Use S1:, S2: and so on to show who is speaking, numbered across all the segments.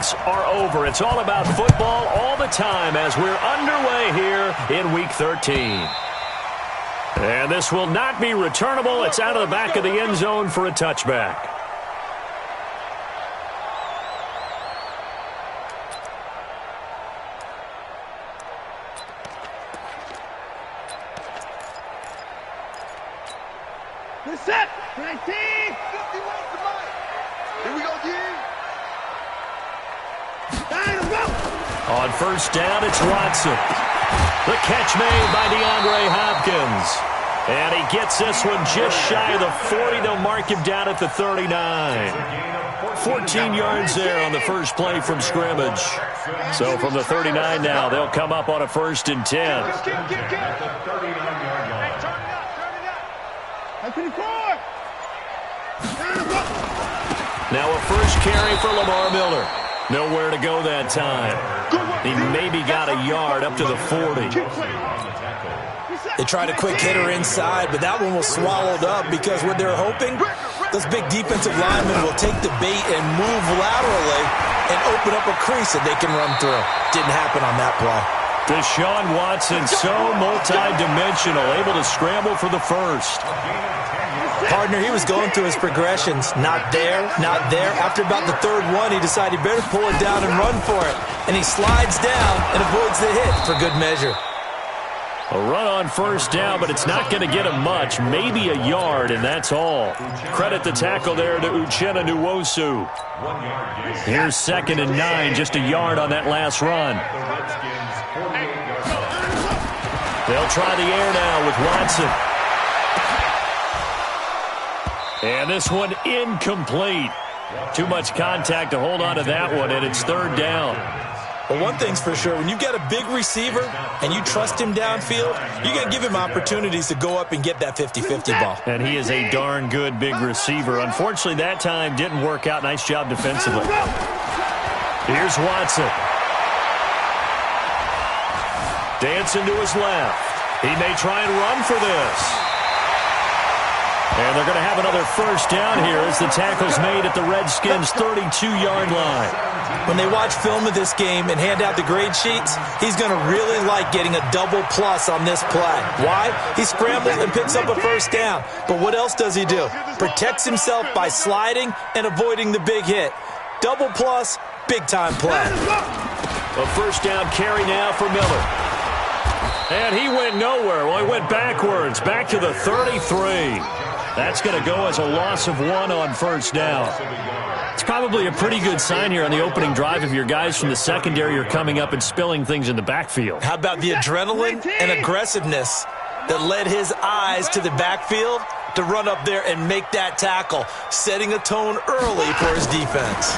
S1: moments are over. It's all about football all the time as we're underway here in Week 13. And this will not be returnable. It's out of the back of the end zone for a touchback.
S2: Set. 19. 51 to Mike. Here we go, G.
S1: On first down, it's Watson. The catch made by DeAndre Hopkins. And he gets this one just shy of the 40. They'll mark him down at the 39. 14 yards there on the first play from scrimmage. So from the 39 now, they'll come up on a 1st and 10. Now a first carry for Lamar Miller. Nowhere to go that time. He maybe got a yard up to the 40.
S3: They tried a quick hitter inside, but that one was swallowed up because what they're hoping, those big defensive linemen will take the bait and move laterally and open up a crease that they can run through. Didn't happen on that play.
S1: Deshaun Watson, so multi-dimensional, able to scramble for the first.
S3: Partner, he was going through his progressions. Not there, not there. After about the third one, he decided he better pull it down and run for it. And he slides down and avoids the hit for good measure.
S1: A run on first down, but it's not going to get him much. Maybe a yard, and that's all. Credit the tackle there to Uchenna Nwosu. Here's 2nd and 9, just a yard on that last run. They'll try the air now with Watson. And this one incomplete. Too much contact to hold on to that one, and it's 3rd down.
S3: Well, one thing's for sure, when you've got a big receiver and you trust him downfield, you're going to give him opportunities to go up and get that 50-50 ball.
S1: And he is a darn good big receiver. Unfortunately, that time didn't work out. Nice job defensively. Here's Watson. Dancing to his left. He may try and run for this. And they're going to have another first down here as the tackle's made at the Redskins' 32-yard line.
S3: When they watch film of this game and hand out the grade sheets, he's going to really like getting a double plus on this play. Why? He scrambles and picks up a first down. But what else does he do? Protects himself by sliding and avoiding the big hit. Double plus, big-time play.
S1: A first down carry now for Miller. And he went nowhere. Well, he went backwards, back to the 33. That's going to go as a loss of 1 on first down. It's probably a pretty good sign here on the opening drive if your guys from the secondary are coming up and spilling things in the backfield.
S3: How about the adrenaline and aggressiveness that led his eyes to the backfield to run up there and make that tackle, setting a tone early for his defense.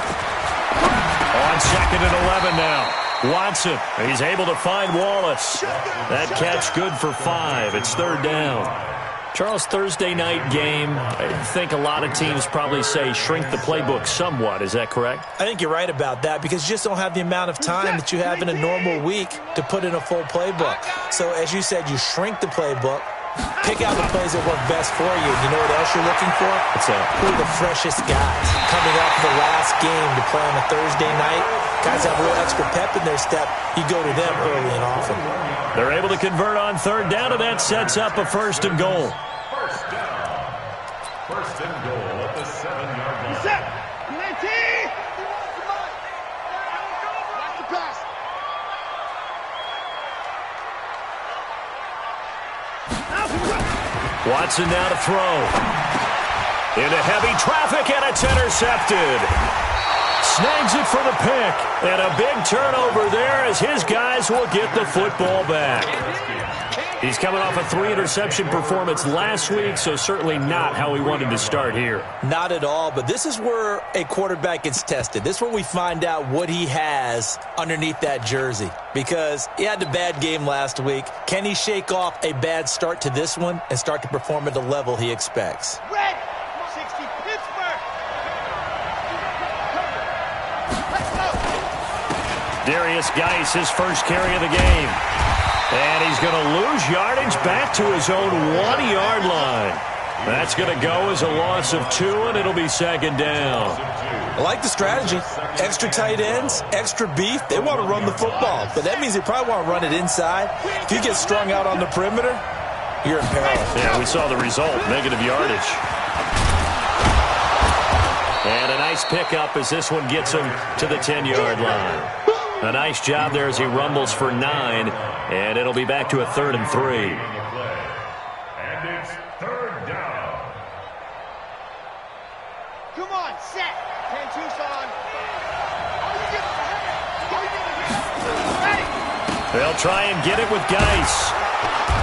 S1: On 2nd and 11 now. Watson, he's able to find Wallace. That catch good for 5. It's 3rd down. Charles, Thursday night game, I think a lot of teams probably say shrink the playbook somewhat. Is that correct?
S3: I think you're right about that because you just don't have the amount of time that you have in a normal week to put in a full playbook. So as you said, you shrink the playbook, pick out the plays that work best for you. You know what else you're looking for?
S1: What's that?
S3: Who are the freshest guys coming off the last game to play on a Thursday night? Guys have a little extra pep in their step. You go to them early and often.
S1: They're able to convert on 3rd down, and that sets up a 1st and goal.
S2: First and goal at the 7-yard line. Set. 19. Watch the pass.
S1: Watson now to throw. Into heavy traffic, and it's intercepted. Snags it for the pick. And a big turnover there as his guys will get the football back. He's coming off a 3-interception performance last week, so certainly not how he wanted to start here.
S3: Not at all, but this is where a quarterback gets tested. This is where we find out what he has underneath that jersey. Because he had a bad game last week. Can he shake off a bad start to this one and start to perform at the level he expects?
S2: Red 60 Pittsburgh. Let's go.
S1: Darius Geis, his first carry of the game. And he's going to lose yardage back to his own 1-yard line. That's going to go as a loss of 2, and it'll be second down.
S3: I like the strategy. Extra tight ends, extra beef. They want to run the football, but that means they probably want to run it inside. If you get strung out on the perimeter, you're in peril.
S1: Yeah, we saw the result, negative yardage. And a nice pickup as this one gets him to the 10-yard line. A nice job there as he rumbles for 9, and it'll be back to a 3rd and 3.
S4: And it's 3rd down.
S2: Come on, set. 10-2, son.
S1: They'll try and get it with Geis.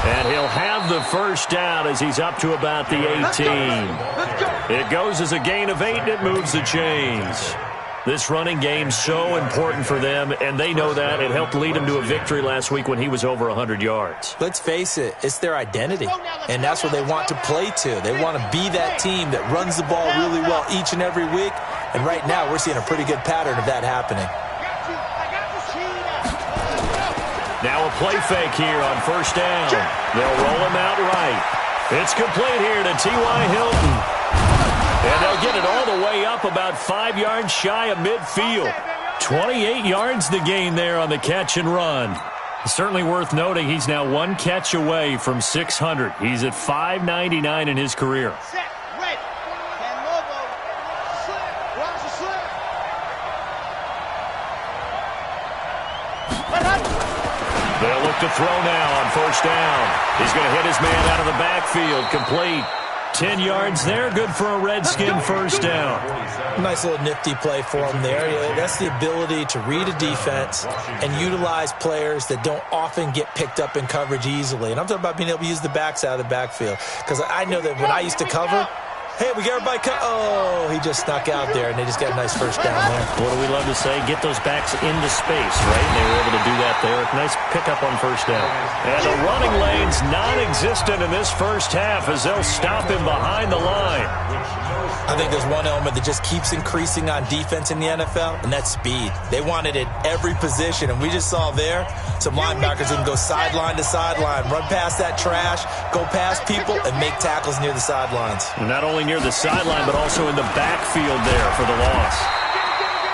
S1: And he'll have the first down as he's up to about the 18. It goes as a gain of 8, and it moves the chains. This running game's so important for them, and they know that. It helped lead him to a victory last week when he was over 100 yards.
S3: Let's face it, it's their identity, and that's what they want to play to. They want to be that team that runs the ball really well each and every week, and right now we're seeing a pretty good pattern of that happening.
S1: Now a play fake here on first down. They'll roll him out right. It's complete here to T.Y. Hilton. And they'll get it all the way up about 5 yards shy of midfield. 28 yards the gain there on the catch and run. Certainly worth noting he's now 1 catch away from 600. He's at 599 in his career.
S2: Set, red. Can Lobo. Slip. Watch the slip.
S1: They'll look to throw now on first down. He's going to hit his man out of the backfield. Complete. 10 yards there, good for a Redskin first down.
S3: Nice little nifty play for him there. That's the ability to read a defense and utilize players that don't often get picked up in coverage easily. And I'm talking about being able to use the backs out of the backfield. Because I know that when I used to cover, hey, we got everybody oh, he just snuck out there, and they just got a nice first down there.
S1: What do we love to say? Get those backs into space, right? And they were able to do that there. Nice pickup on first down. And the running lane's non-existent in this first half as they'll stop him behind the line.
S3: I think there's one element that just keeps increasing on defense in the NFL, and that's speed. They want it at every position, and we just saw there some linebackers who can go sideline to sideline, run past that trash, go past people, and make tackles near the sidelines.
S1: Not only near the sideline, but also in the backfield there for the loss.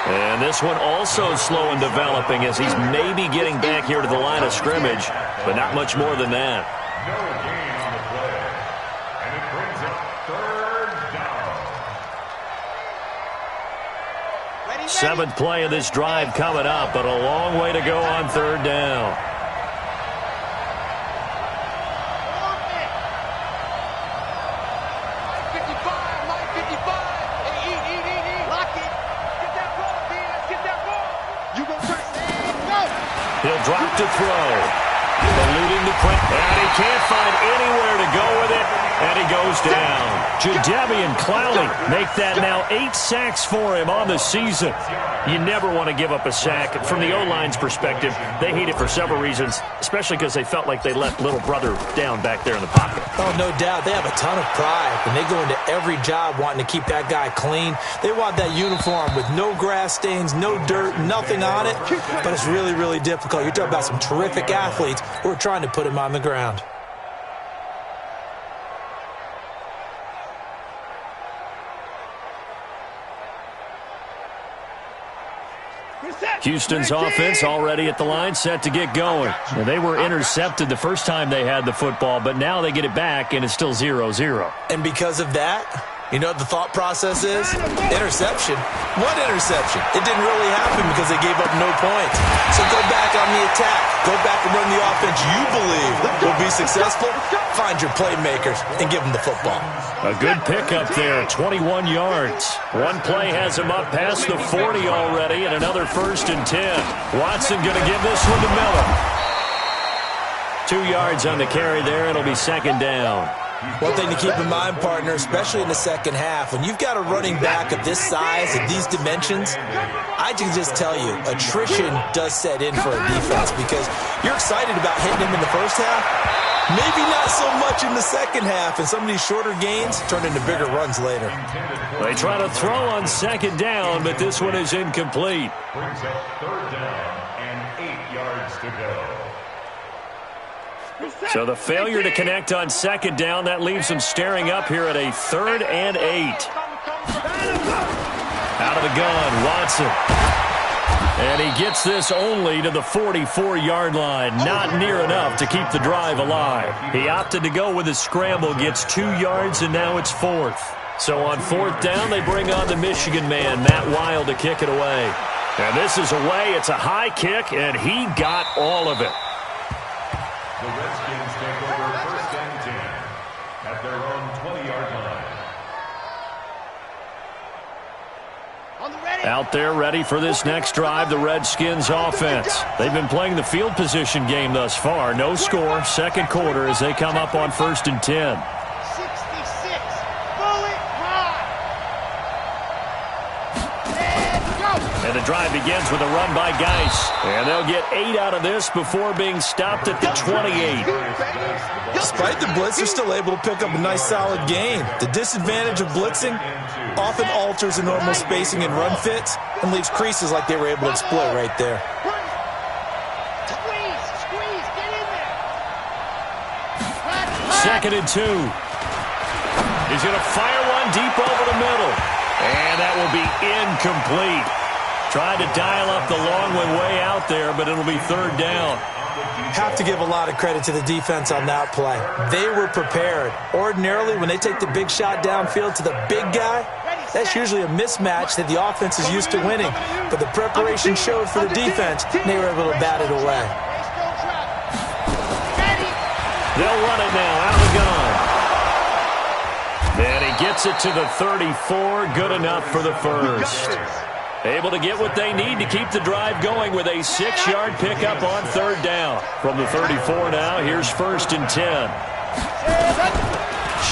S1: And this one also slow in developing as he's maybe getting back here to the line of scrimmage, but not much more than that.
S4: No gain on the play. And it brings up 3rd down.
S1: 7th play of this drive coming up, but a long way to go on 3rd down. He'll drop to throw. Eluding the press. And he can't find anywhere to go with it. And he goes down. Jadeveon Clowney make that now 8 sacks for him on the season. You never want to give up a sack. From the O-line's perspective, they hate it for several reasons, especially because they felt like they left little brother down back there in the pocket.
S3: Oh, no doubt. They have a ton of pride, and they go into every job wanting to keep that guy clean. They want that uniform with no grass stains, no dirt, nothing on it, but it's really, really difficult. You're talking about some terrific athletes who are trying to put him on the ground.
S1: Houston's offense already at the line, set to get going. And they were intercepted the first time they had the football, but now they get it back, and it's still 0-0.
S3: And because of that, you know what the thought process is? Interception. What interception? It didn't really happen because they gave up no points. So go back on the attack. Go back and run the offense you believe will be successful. Find your playmakers and give them the football.
S1: A good pickup there, 21 yards. One play has him up past the 40 already, and another 1st and 10. Watson going to give this one to Miller. 2 yards on the carry there. It'll be 2nd down.
S3: One thing to keep in mind, partner, especially in the second half, when you've got a running back of this size, of these dimensions, I can just tell you, attrition does set in for a defense because you're excited about hitting him in the first half. Maybe not so much in the second half, and some of these shorter gains turn into bigger runs later.
S1: They try to throw on 2nd down, but this one is incomplete.
S4: Brings up 3rd down and 8 yards to go.
S1: So the failure to connect on second down, that leaves them staring up here at a 3rd and 8. Out of the gun, Watson. And he gets this only to the 44-yard line. Not near enough to keep the drive alive. He opted to go with his scramble, gets 2 yards, and now it's 4th. So on 4th down, they bring on the Michigan man, Matt Wild, to kick it away. And this is away. It's a high kick, and he got all of it.
S4: The Redskins take over 1st and 10 at their own 20-yard line.
S1: Out there ready for this next drive, the Redskins offense. They've been playing the field position game thus far. No score, 2nd quarter as they come up on 1st and 10. And the drive begins with a run by Geis. And they'll get 8 out of this before being stopped at the 28.
S3: Despite the blitz, they're still able to pick up a nice solid gain. The disadvantage of blitzing often alters the normal spacing and run fits and leaves creases like they were able to exploit right there.
S2: Squeeze, get in there.
S1: 2nd and 2. He's going to fire one deep over the middle. And that will be incomplete. Tried to dial up the long way out there, but it'll be 3rd down.
S3: Have to give a lot of credit to the defense on that play. They were prepared. Ordinarily, when they take the big shot downfield to the big guy, that's usually a mismatch that the offense is used to winning. But the preparation showed for the defense, and they were able to bat it away.
S1: They'll run it now out of the gun. And he gets it to the 34. Good enough for the 1st. Able to get what they need to keep the drive going with a 6-yard pickup on 3rd down. From the 34 now, here's 1st and 10.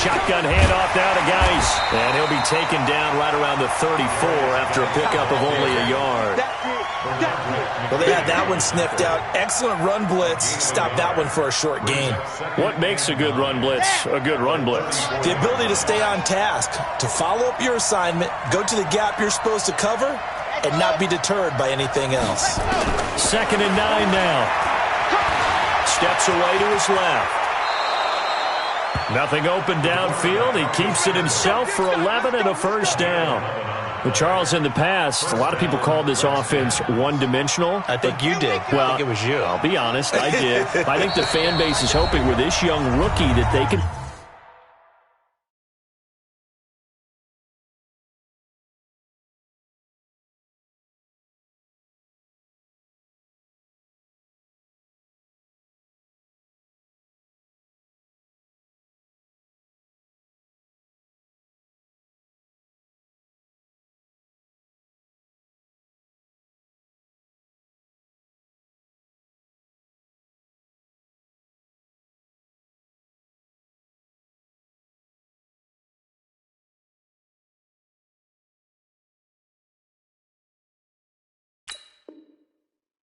S1: Shotgun handoff now to Geis. And he'll be taken down right around the 34 after a pickup of only a yard.
S3: Well, they had that one sniffed out. Excellent run blitz. Stopped that one for a short gain.
S1: What makes a good run blitz a good run blitz?
S3: The ability to stay on task, to follow up your assignment, go to the gap you're supposed to cover, and not be deterred by anything else.
S1: 2nd and 9 now. Steps away to his left. Nothing open downfield. He keeps it himself for 11 and a 1st down. But Charles, in the past, a lot of people called this offense one-dimensional.
S3: I think you did.
S1: Well,
S3: I think it was you.
S1: I'll be honest, I did. I think the fan base is hoping with this young rookie that they can...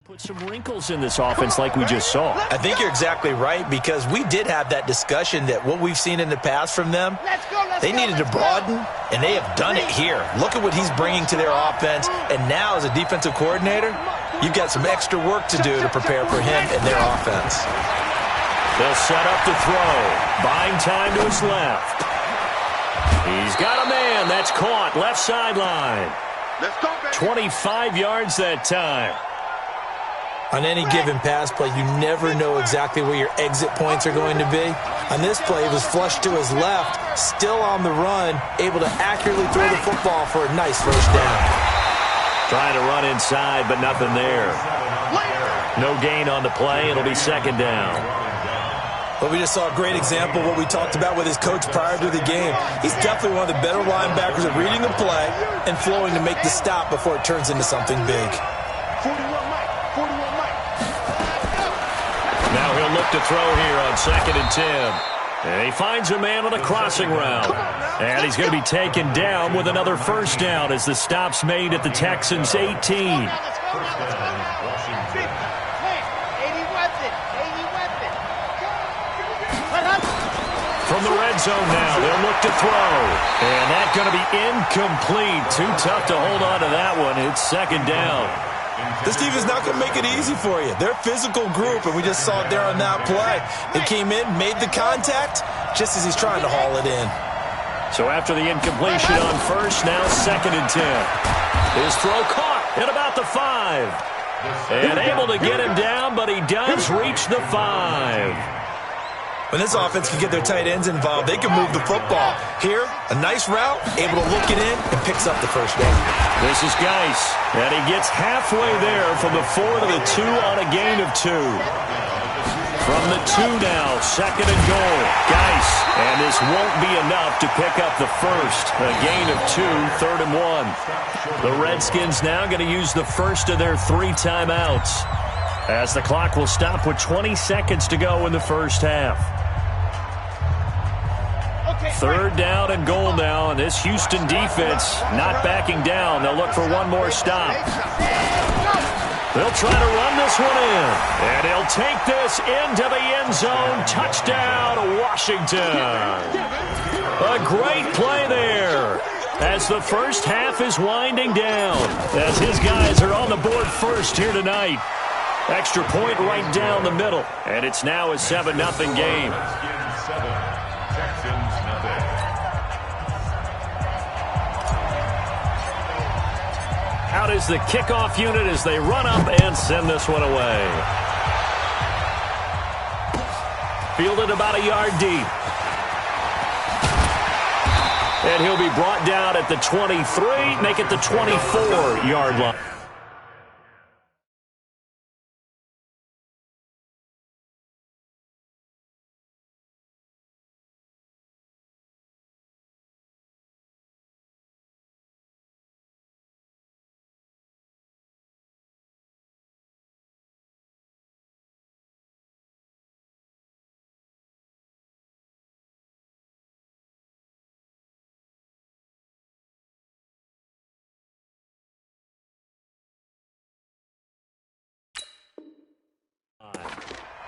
S1: Put some wrinkles in this offense like we just saw.
S3: I think you're exactly right, because we did have that discussion that what we've seen in the past from them, they needed to broaden, and they have done it here. Look at what he's bringing to their offense, and now as a defensive coordinator, you've got some extra work to do to prepare for him and their offense.
S1: They'll set up to throw. Buying time to his left. He's got a man. That's caught. Left sideline. 25 yards that time.
S3: On any given pass play, you never know exactly where your exit points are going to be. On this play, it was flushed to his left, still on the run, able to accurately throw the football for a nice 1st down.
S1: Trying to run inside, but nothing there. No gain on the play. It'll be 2nd down.
S3: But we just saw a great example of what we talked about with his coach prior to the game. He's definitely one of the better linebackers at reading the play and flowing to make the stop before it turns into something big.
S1: Now he'll look to throw here on 2nd and 10. And he finds a man on a crossing route. And he's going to be taken down with another 1st down as the stop's made at the Texans' 18. From the red zone now, they'll look to throw. And that's going to be incomplete. Too tough to hold on to that one. It's 2nd down.
S3: This defense is not going to make it easy for you. They're a physical group, and we just saw it there on that play. They came in, made the contact, just as he's trying to haul it in.
S1: So after the incompletion on first, now 2nd and 10. His throw caught at about the 5. And able to get him down, but he does reach the 5.
S3: When this offense can get their tight ends involved, they can move the football. Here, a nice route, able to look it in, and picks up the first down.
S1: This is Geis, and he gets halfway there from the 4 to the 2 on a gain of 2. From the 2 now, 2nd and goal. Geis, and this won't be enough to pick up the first. A gain of 2, 3rd and 1. The Redskins now going to use the first of their 3 timeouts, as the clock will stop with 20 seconds to go in the first half. 3rd down and goal now, and this Houston defense not backing down. They'll look for one more stop. They'll try to run this one in, and he'll take this into the end zone. Touchdown, Washington. A great play there as the first half is winding down, as his guys are on the board first here tonight. Extra point right down the middle, and it's now a 7-0 game. Out is the kickoff unit as they run up and send this one away. Fielded about a yard deep. And he'll be brought down at the 23, make it the 24-yard line.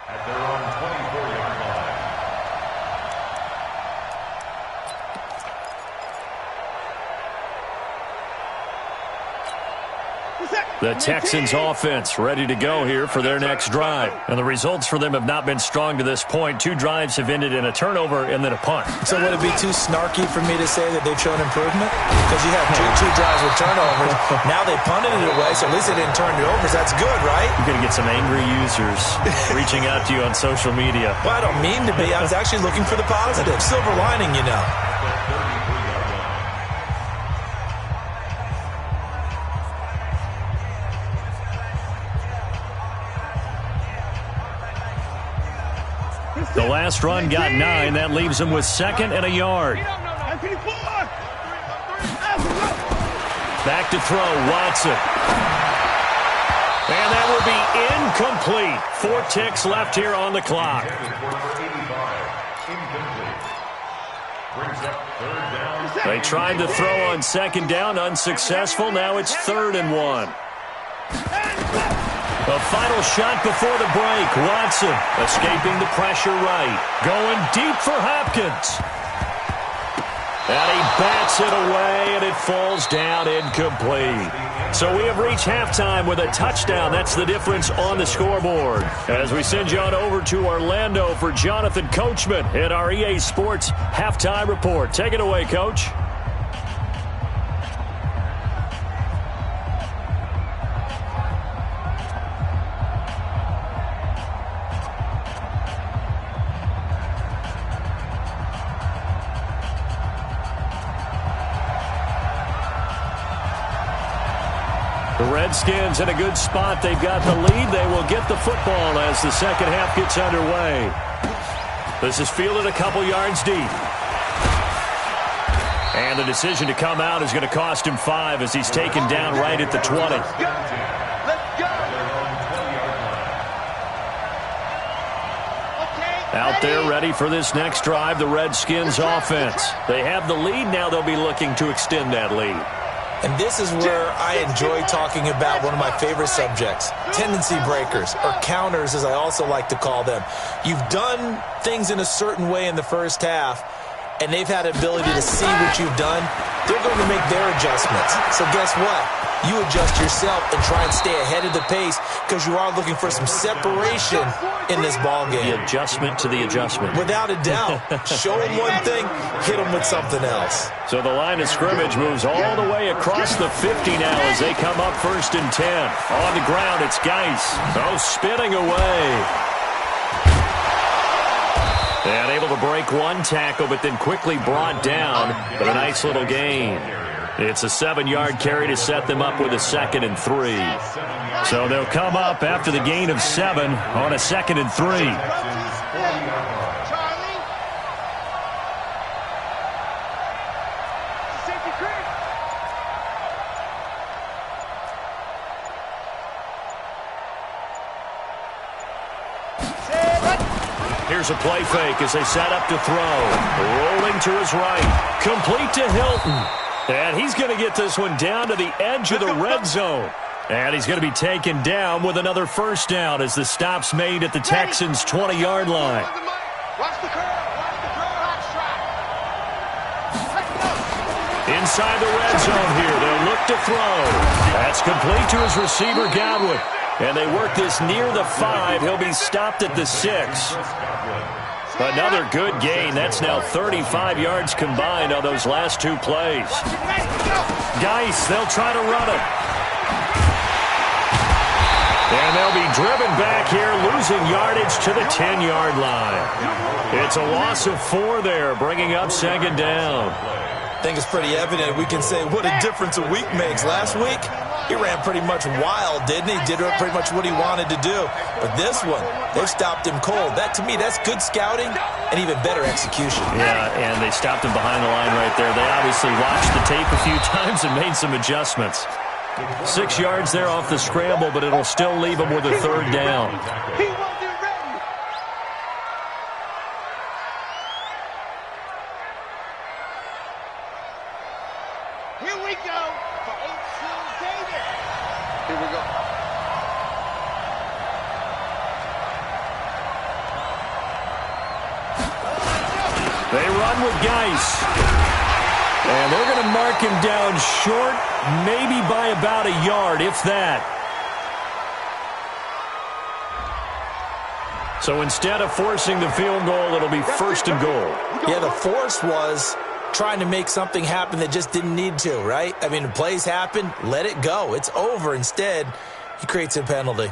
S4: At their own 24-yard line.
S1: The Texans offense ready to go here for their next drive. And the results for them have not been strong to this point. 2 drives have ended in a turnover and then a punt.
S3: So would it be too snarky for me to say that they've shown improvement? Because you have two drives with turnovers. Now they punted it away, so at least they didn't turn it over. So that's good, right?
S1: You're going to get some angry users reaching out to you on social media.
S3: Well, I don't mean to be. I was actually looking for the positive. Silver lining, you know.
S1: The last run got 9. That leaves him with 2nd and a yard. Back to throw, Watson. And that will be incomplete. 4 ticks left here on the clock. They tried to throw on 2nd down, unsuccessful. Now it's 3rd and 1. A final shot before the break. Watson escaping the pressure right. Going deep for Hopkins. And he bats it away, and it falls down incomplete. So we have reached halftime with a touchdown. That's the difference on the scoreboard. As we send you on over to Orlando for Jonathan Coachman in our EA Sports Halftime Report. Take it away, Coach. The Redskins in a good spot. They've got the lead. They will get the football as the second half gets underway. This is fielded a couple yards deep. And the decision to come out is going to cost him 5 as he's taken down right at the 20. Out there ready for this next drive, the Redskins offense. They have the lead. Now they'll be looking to extend that lead.
S3: And this is where I enjoy talking about one of my favorite subjects, tendency breakers, or counters as I also like to call them. You've done things in a certain way in the first half, and they've had an ability to see what you've done, they're going to make their adjustments. So guess what? You adjust yourself and try and stay ahead of the pace because you are looking for some separation in this ball game.
S1: The adjustment to the adjustment.
S3: Without a doubt. Show them one thing, hit them with something else.
S1: So the line of scrimmage moves all the way across the 50 now as they come up 1st and 10. On the ground, it's Geis. Oh, spinning away. And able to break one tackle, but then quickly brought down. But a nice little gain. It's a 7-yard carry to set them up with a 2nd and 3. So they'll come up after the gain of 7 on a 2nd and 3. Here's a play fake as they set up to throw. Rolling to his right. Complete to Hilton. And he's going to get this one down to the edge of the red zone. And he's going to be taken down with another 1st down as the stop's made at the Texans' 20-yard line. Inside the red zone here, they'll look to throw. That's complete to his receiver, Godwin. And they work this near the 5. He'll be stopped at the 6. Another good gain. That's now 35 yards combined on those last 2 plays. Geis, they'll try to run it. And they'll be driven back here, losing yardage to the 10-yard line. It's a loss of 4 there, bringing up 2nd down.
S3: I think it's pretty evident. We can say what a difference a week makes. Last week, he ran pretty much wild, didn't he? Did pretty much what he wanted to do. But this one, they've stopped him cold. That, to me, that's good scouting and even better execution.
S1: Yeah, and they stopped him behind the line right there. They obviously watched the tape a few times and made some adjustments. 6 yards there off the scramble, but it'll still leave him with a 3rd down.
S2: Here we go for 18 David. Here we go.
S1: They run with Geis. And they're going to mark him down short, maybe by about a yard, if that. So instead of forcing the field goal, it'll be 1st and goal.
S3: Yeah, the force was trying to make something happen that just didn't need to, right? I mean, the plays happen, let it go. It's over. Instead, he creates a penalty.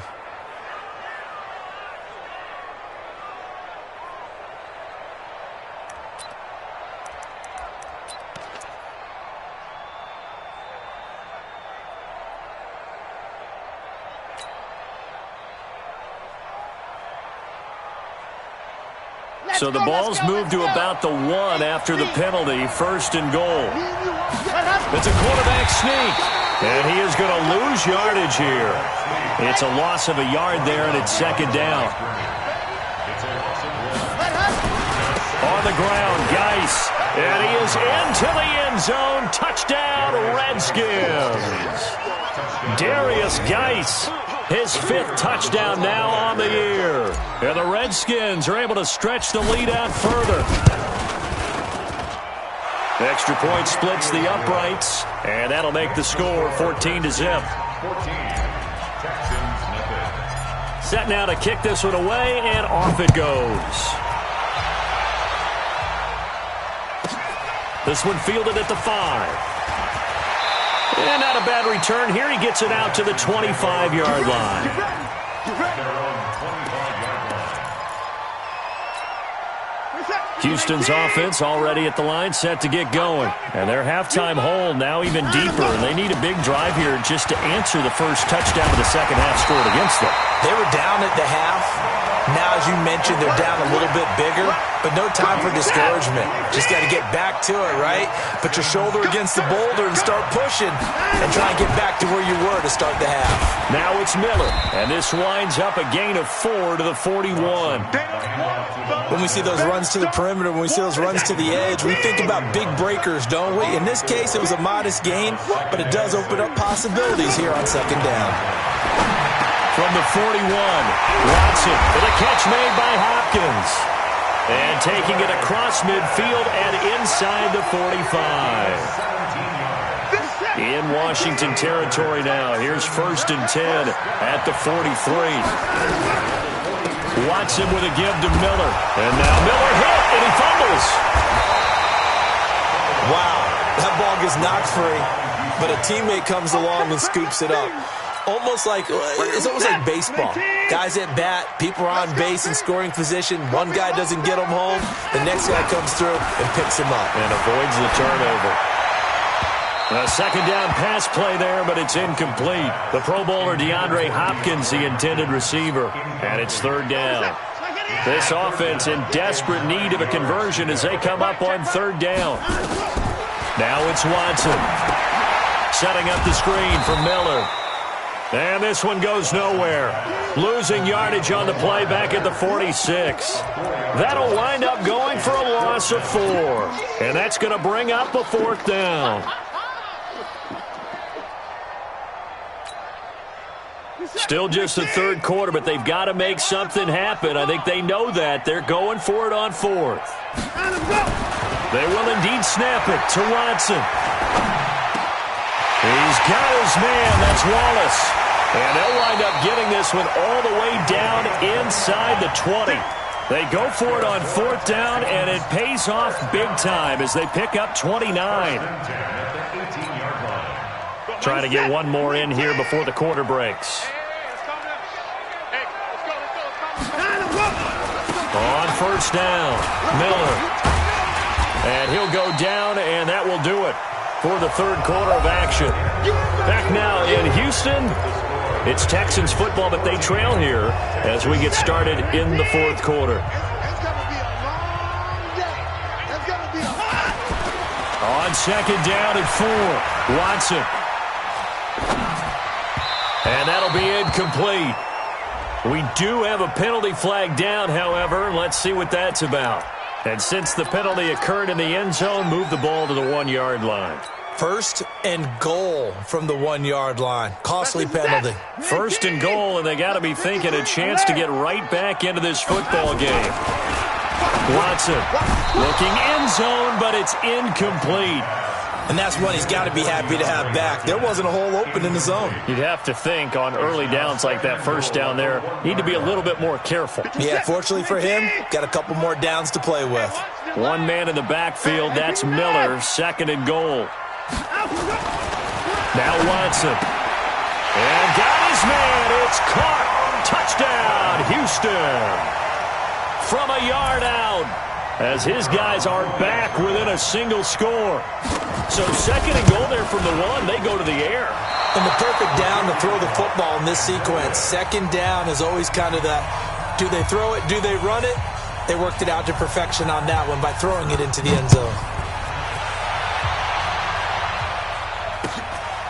S1: So the ball's moved to about the 1 after the penalty, 1st and goal. It's a quarterback sneak, and he is going to lose yardage here. It's a loss of a yard there, and it's 2nd down. On the ground, Geis, and he is into the end zone. Touchdown, Redskins. Darius Geis. His 5th touchdown now on the year. And the Redskins are able to stretch the lead out further. The extra point splits the uprights, and that'll make the score 14-0. Set now to kick this one away, and off it goes. This one fielded at the 5. And not a bad return here. He gets it out to the 25-yard line. Houston's offense already at the line, set to get going. And their halftime hole now even deeper. And they need a big drive here just to answer the first touchdown of the second half scored against them.
S3: They were down at the half. Now, as you mentioned, they're down a little bit bigger, but no time for discouragement. Just got to get back to it, right? Put your shoulder against the boulder and start pushing and try and get back to where you were to start the half.
S1: Now it's Miller, and this winds up a gain of 4 to the 41.
S3: When we see those runs to the perimeter, when we see those runs to the edge, we think about big breakers, don't we? In this case, it was a modest gain, but it does open up possibilities here on 2nd down.
S1: From the 41, Watson with a catch made by Hopkins. And taking it across midfield and inside the 45. In Washington territory now. Here's 1st and 10 at the 43. Watson with a give to Miller. And now Miller hit, and he fumbles.
S3: Wow, that ball gets knocked free, but a teammate comes along and scoops it up. It's almost like baseball. Guys at bat, people are on base in scoring position. One guy doesn't get him home. The next guy comes through and picks him up.
S1: And avoids the turnover. A 2nd down pass play there, but it's incomplete. The Pro Bowler DeAndre Hopkins, the intended receiver. And it's 3rd down. This offense in desperate need of a conversion as they come up on 3rd down. Now it's Watson. Setting up the screen for Miller. And this one goes nowhere. Losing yardage on the play back at the 46. That'll wind up going for a loss of 4. And that's going to bring up a 4th down. Still just the 3rd quarter, but they've got to make something happen. I think they know that. They're going for it on 4th. They will indeed snap it to Watson. He's got his man. That's Wallace. And they'll wind up getting this one all the way down inside the 20. They go for it on 4th down, and it pays off big time as they pick up 29. Trying to get one more in here before the quarter breaks. On 1st down, Miller. And he'll go down, and that will do it for the 3rd quarter of action. Back now in Houston, it's Texans football, but they trail here as we get started in the 4th quarter. On 2nd down and 4, Watson. And that'll be incomplete. We do have a penalty flag down, however. Let's see what that's about. And since the penalty occurred in the end zone, move the ball to the 1-yard line.
S3: 1st and goal from the 1-yard line. Costly penalty.
S1: 1st and goal, and they got to be thinking a chance to get right back into this football game. Watson looking end zone, but it's incomplete.
S3: And that's one he's got to be happy to have back. There wasn't a hole open in the zone.
S1: You'd have to think on early downs like that 1st down there, need to be a little bit more careful.
S3: Yeah, fortunately for him, got a couple more downs to play with.
S1: One man in the backfield, that's Miller, 2nd and goal. Now Watson. And got his man. It's caught. Touchdown, Houston. From a yard out as his guys are back within a single score. So 2nd and goal there from the 1. They go to the air.
S3: And the perfect down to throw the football in this sequence. 2nd down is always kind of that, do they throw it, do they run it? They worked it out to perfection on that one by throwing it into the end zone.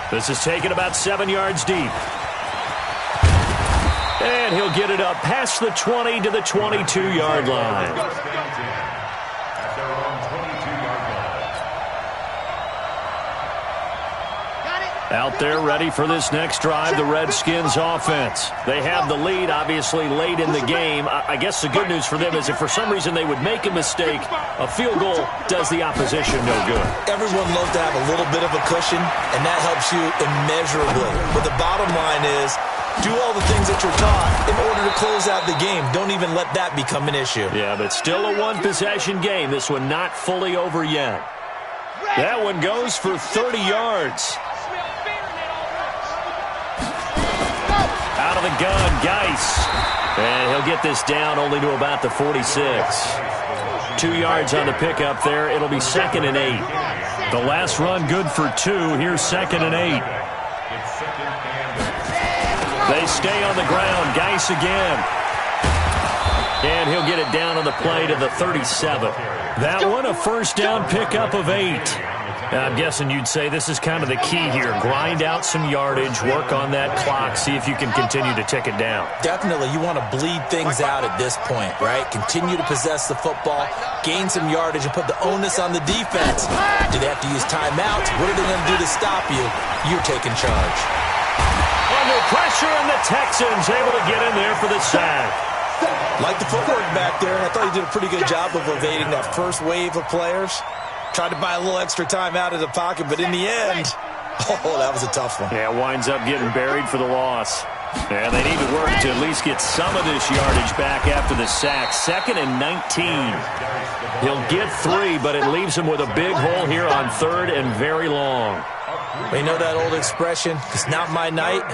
S1: This is taken about 7 yards deep. And he'll get it up past the 20 to the 22-yard line. Out there ready for this next drive, the Redskins offense. They have the lead, obviously, late in the game. I guess the good news for them is if for some reason they would make a mistake, a field goal does the opposition no good.
S3: Everyone loves to have a little bit of a cushion, and that helps you immeasurably. But the bottom line is, do all the things that you're taught in order to close out the game. Don't even let that become an issue.
S1: Yeah, but still a one-possession game. This one not fully over yet. That one goes for 30 yards. Out of the gun, Geis. And he'll get this down only to about the 46. 2 yards on the pickup there. It'll be 2nd and 8. The last run good for 2. Here's 2nd and 8. They stay on the ground. Geis again. And he'll get it down on the play to the 37. That one a 1st down pickup of 8. I'm guessing you'd say this is kind of the key here. Grind out some yardage, work on that clock, see if you can continue to tick it down.
S3: Definitely. You want to bleed things out at this point, right? Continue to possess the football, gain some yardage, and put the onus on the defense. Do they have to use timeouts? What are they going to do to stop you? You're taking charge.
S1: Under pressure, and the Texans able to get in there for the sack.
S3: Like the footwork back there. I thought he did a pretty good job of evading that first wave of players. Tried to buy a little extra time out of the pocket, but in the end, oh, that was a tough one.
S1: Yeah, winds up getting buried for the loss. And they need to work to at least get some of this yardage back after the sack. 2nd and 19. He'll get 3, but it leaves him with a big hole here on 3rd and very long.
S3: You know that old expression, it's not my night?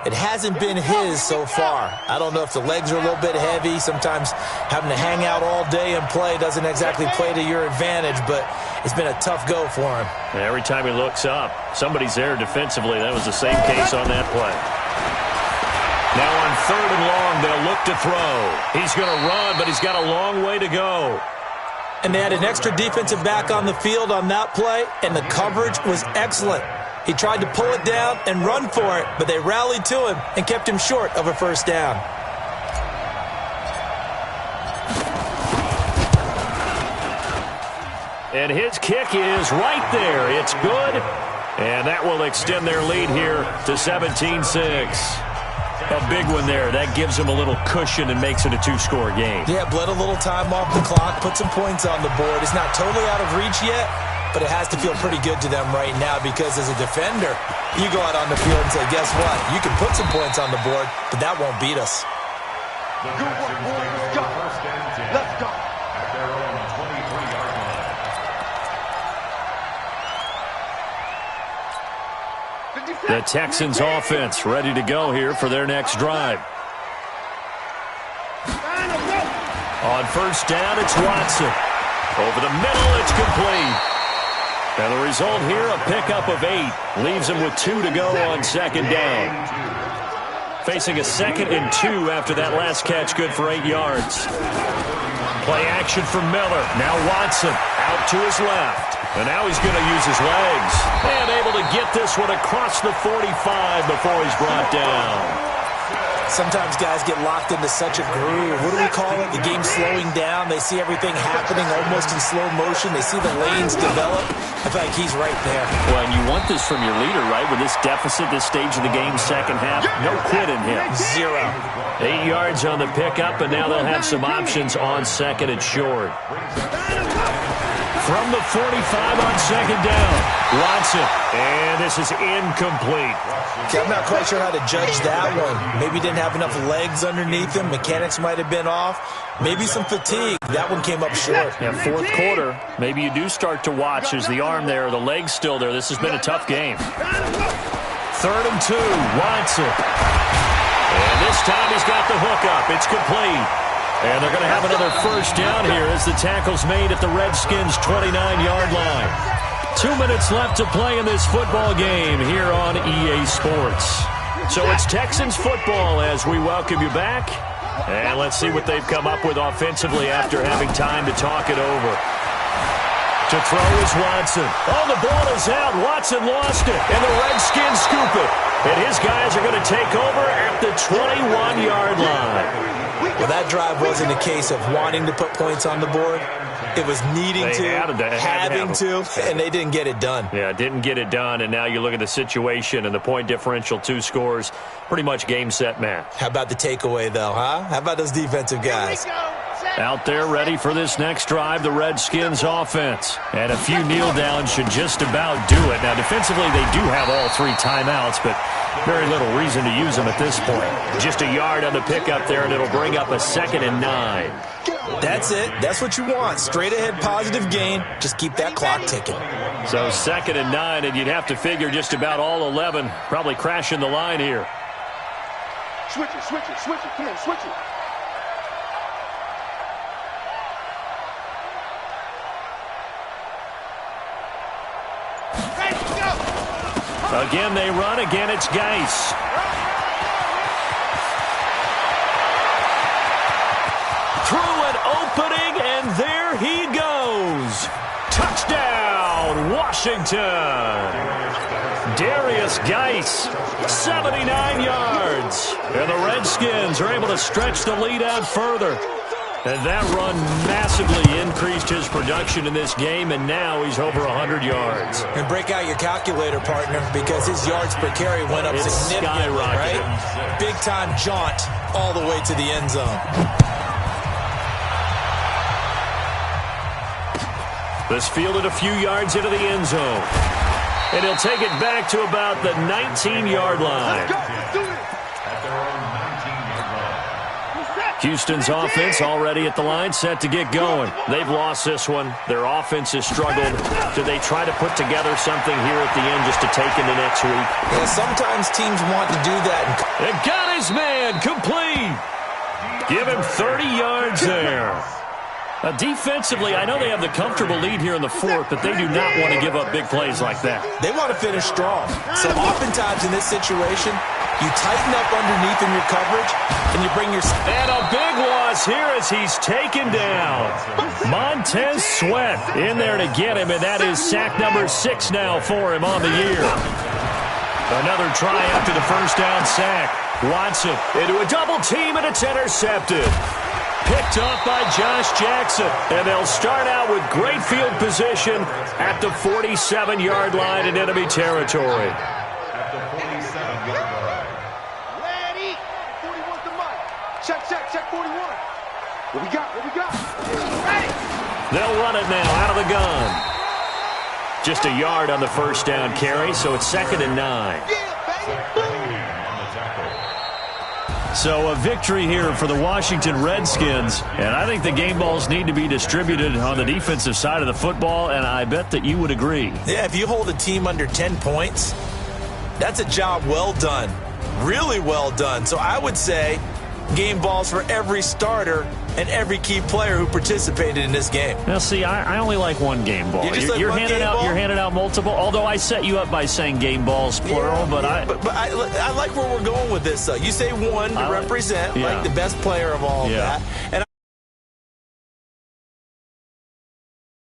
S3: It hasn't been his so far. I don't know if the legs are a little bit heavy. Sometimes having to hang out all day and play doesn't exactly play to your advantage, but it's been a tough go for him.
S1: And every time he looks up, somebody's there defensively. That was the same case on that play. Now on 3rd and long, they'll look to throw. He's going to run, but he's got a long way to go.
S3: And they had an extra defensive back on the field on that play, and the coverage was excellent. He tried to pull it down and run for it, but they rallied to him and kept him short of a first down.
S1: And his kick is right there. It's good. And that will extend their lead here to 17-6. A big one there. That gives them a little cushion and makes it a 2-score game.
S3: Yeah, bled a little time off the clock, put some points on the board. It's not totally out of reach yet, but it has to feel pretty good to them right now because as a defender, you go out on the field and say, guess what? You can put some points on the board, but that won't beat us.
S2: Good work, boys. Let's go. Let's go.
S4: At their own 23-yard line.
S1: The Texans offense ready to go here for their next drive. On 1st down, it's Watson. Over the middle, it's complete. And the result here, a pickup of 8. Leaves him with 2 to go on 2nd down. Facing a 2nd and 2 after that last catch, good for 8 yards. Play action for Miller. Now Watson out to his left. And now he's going to use his legs. And able to get this one across the 45 before he's brought down.
S3: Sometimes guys get locked into such a groove. What do we call it? The game's slowing down. They see everything happening almost in slow motion. They see the lanes develop. I feel like he's right there.
S1: Well, and you want this from your leader, right? With this deficit, this stage of the game, second half, no quit in him.
S3: 0.
S1: 8 yards on the pickup, and now they'll have some options on 2nd and short. From the 45 on 2nd down, Watson. And this is incomplete.
S3: Okay, I'm not quite sure how to judge that one. Maybe didn't have enough legs underneath him. Mechanics might have been off. Maybe some fatigue. That one came up short.
S1: Yeah, 4th quarter, maybe you do start to watch. Is the arm there, the leg's still there? This has been a tough game. 3rd and 2, Watson. And this time he's got the hook up. It's complete. And they're going to have another first down here as the tackle's made at the Redskins' 29-yard line. 2 minutes left to play in this football game here on EA Sports. So it's Texans football as we welcome you back. And let's see what they've come up with offensively after having time to talk it over. To throw is Watson. Oh, the ball is out. Watson lost it. And the Redskins scoop it. And his guys are going to take over at the 21-yard line.
S3: Well, that drive wasn't a case of wanting to put points on the board. It was needing having to, and they didn't get it done.
S1: Yeah, didn't get it done, and now you look at the situation and the point differential, 2 scores, pretty much game, set, match.
S3: How about the takeaway, though, huh? How about those defensive guys?
S1: Out there ready for this next drive, the Redskins offense. And a few kneel downs should just about do it. Now, defensively, they do have all 3 timeouts, but very little reason to use them at this point. Just a yard on the pickup there, and it'll bring up a 2nd and 9.
S3: That's it. That's what you want. Straight ahead positive gain. Just keep that clock ticking.
S1: So 2nd and 9, and you'd have to figure just about all 11 probably crashing the line here.
S2: Switch it, switch it, switch it. Come on, switch it.
S1: Again, they run. Again, it's Geis. Through an opening, and there he goes. Touchdown, Washington. Darius Geis, 79 yards. And the Redskins are able to stretch the lead out further. And that run massively increased his production in this game, and now he's over 100 yards.
S3: And break out your calculator, partner, because his yards per carry went up significantly, right? Big-time jaunt all the way to the end zone.
S1: This fielded a few yards into the end zone. And he'll take it back to about the 19-yard line.
S2: Let's go. Let's do it.
S1: Houston's offense already at the line, set to get going. They've lost this one. Their offense has struggled. Do they try to put together something here at the end just to take into next week?
S3: Yeah, sometimes teams want to do that.
S1: And got his man complete. Give him 30 yards there. Defensively, I know they have the comfortable lead here in the fourth, but they do not want to give up big plays like that.
S3: They want to finish strong. So oftentimes in this situation, you tighten up underneath in your coverage, and you bring your...
S1: And a big loss here as he's taken down. Montez Sweat in there to get him, and that is sack number 6 now for him on the year. Another try after the first down sack. Watson into a double team, and it's intercepted. Picked up by Josh Jackson, and they'll start out with great field position at the 47-yard line in enemy territory.
S4: At the 47-yard line.
S2: Ready. 41's the mic. Check 41. What we got? Ready.
S1: They'll run it now out of the gun. Just a yard on the first down carry, so it's 2nd and 9.
S2: Yeah, baby.
S1: So a victory here for the Washington Redskins, and I think the game balls need to be distributed on the defensive side of the football, and I bet that you would agree.
S3: Yeah, if you hold a team under 10 points, that's a job well done, really well done. So I would say game balls for every starter and every key player who participated in this game.
S1: Now, see, I only like one game ball. You're handing out multiple, although I set you up by saying game balls, plural.
S3: Yeah, but I like where we're going with this, though. You say one to represent, like the best player of all of that. And